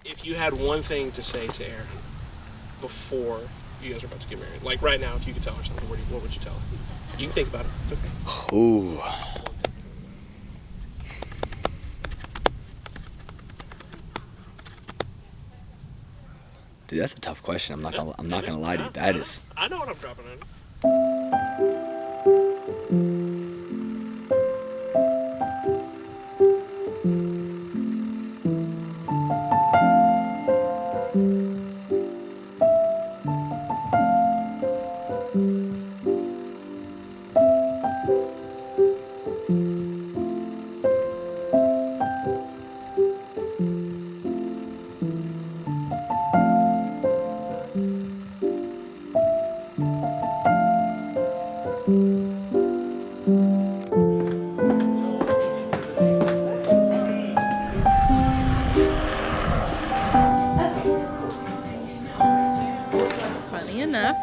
If you had one thing to say to Erin before you guys are about to get married, like right now, if you could tell her something, what would you tell her? You can think about it. It's okay. Ooh. Dude, that's a tough question. I'm not gonna lie to you. That is. I know what I'm dropping in.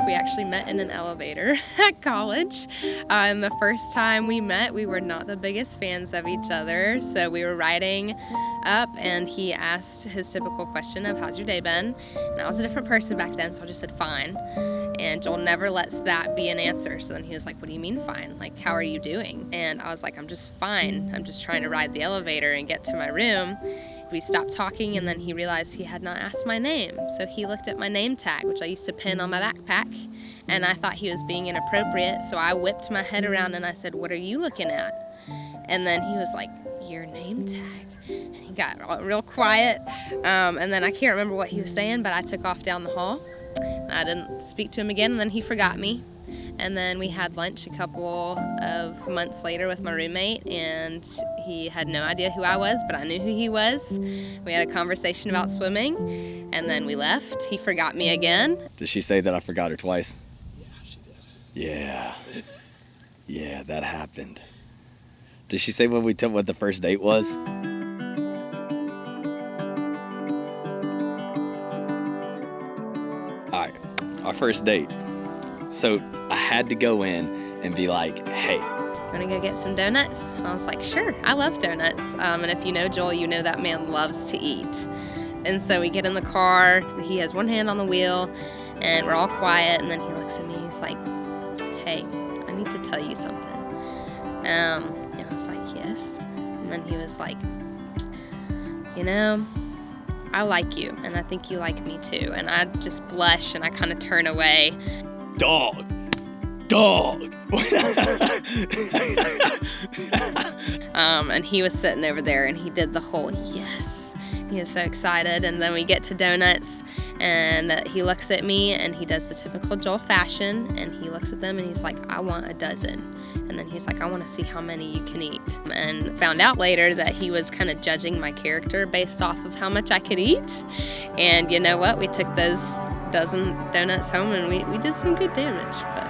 We actually met in an elevator at college. And the first time we met, we were not the biggest fans of each other. So we were riding up and he asked his typical question of, how's your day been? And I was a different person back then, so I just said, fine. And Joel never lets that be an answer. So then he was like, what do you mean fine? Like, how are you doing? And I was like, I'm just fine. I'm just trying to ride the elevator and get to my room. We stopped talking and then he realized he had not asked my name. So he looked at my name tag, which I used to pin on my backpack, and I thought he was being inappropriate. So I whipped my head around and I said, what are you looking at? And then he was like, your name tag. And he got real quiet. And then I can't remember what he was saying, but I took off down the hall. I didn't speak to him again, and then he forgot me. And then we had lunch a couple of months later with my roommate, and he had no idea who I was, but I knew who he was. We had a conversation about swimming, and then we left. He forgot me again. Did she say that I forgot her twice? Yeah, she did. Yeah. Yeah, that happened. Did she say what the first date was? All right, our first date. So I had to go in and be like, hey. Want to go get some donuts? I was like, sure, I love donuts. And if you know Joel, you know that man loves to eat. And so we get in the car, he has one hand on the wheel, and we're all quiet, and then he looks at me, he's like, hey, I need to tell you something. And I was like, yes. And then he was like, you know, I like you, and I think you like me too. And I just blush, and I kind of turn away. Dog. And he was sitting over there and he did the whole yes. He was so excited. And then we get to donuts and he looks at me and he does the typical Joel fashion, and he looks at them and he's like, I want a dozen. And then he's like, I want to see how many you can eat. And found out later that he was kind of judging my character based off of how much I could eat. And you know what? We took those dozen donuts home and we did some good damage. But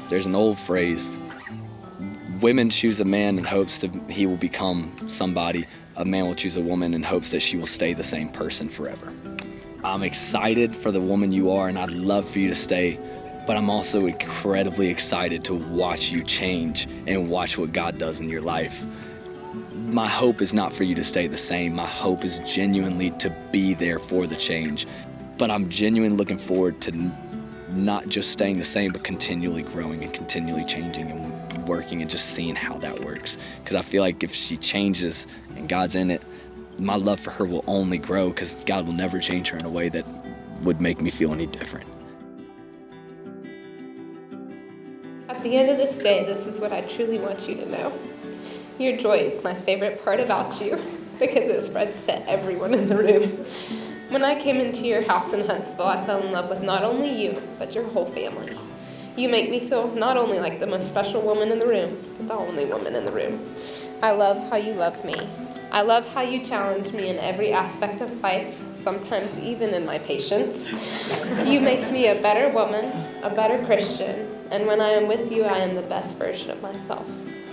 There's an old phrase women choose a man in hopes that he will become somebody. A man will choose a woman in hopes that she will stay the same person forever. I'm excited for the woman you are, and I'd love for you to stay, but I'm also incredibly excited to watch you change and watch what God does in your life. My hope is not for you to stay the same. My hope is genuinely to be there for the change. But I'm genuinely looking forward to not just staying the same, but continually growing and continually changing and working and just seeing how that works. Because I feel like if she changes and God's in it, my love for her will only grow, because God will never change her in a way that would make me feel any different. At the end of this day, this is what I truly want you to know. Your joy is my favorite part about you, because it spreads to everyone in the room. When I came into your house in Huntsville, I fell in love with not only you, but your whole family. You make me feel not only like the most special woman in the room, but the only woman in the room. I love how you love me. I love how you challenge me in every aspect of life, sometimes even in my patience. You make me a better woman, a better Christian, and when I am with you, I am the best version of myself.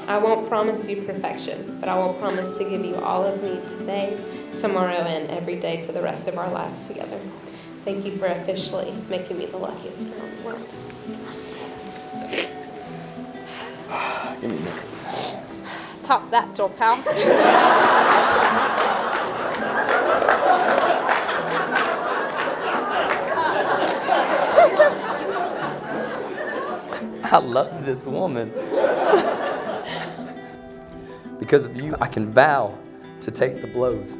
I won't promise you perfection, but I will promise to give you all of me today, tomorrow, and every day for the rest of our lives together. Thank you for officially making me the luckiest girl in the world. Give me a minute. Top that, Joel Powell. I love this woman. Because of you, I can vow to take the blows,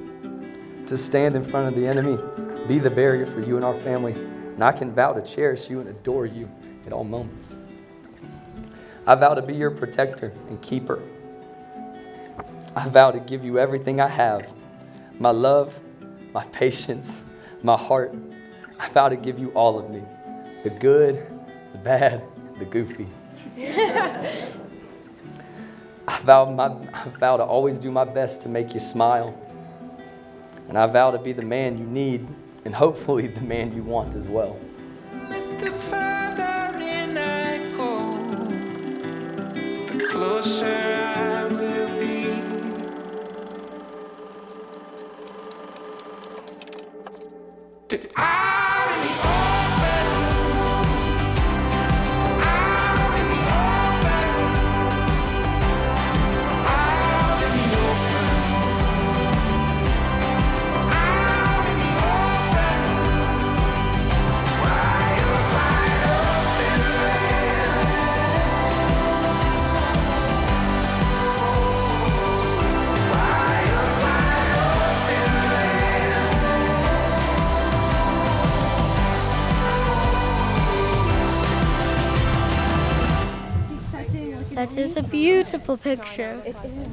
to stand in front of the enemy, be the barrier for you and our family, and I can vow to cherish you and adore you at all moments. I vow to be your protector and keeper. I vow to give you everything I have, my love, my patience, my heart. I vow to give you all of me, the good, the bad, the goofy. I vow to always do my best to make you smile. And I vow to be the man you need, and hopefully the man you want as well. The farther in I go, the closer I will be. Out in the open, out in the open, out in the open, out in the open, wide open land. Wide open land. That is a beautiful picture. It is.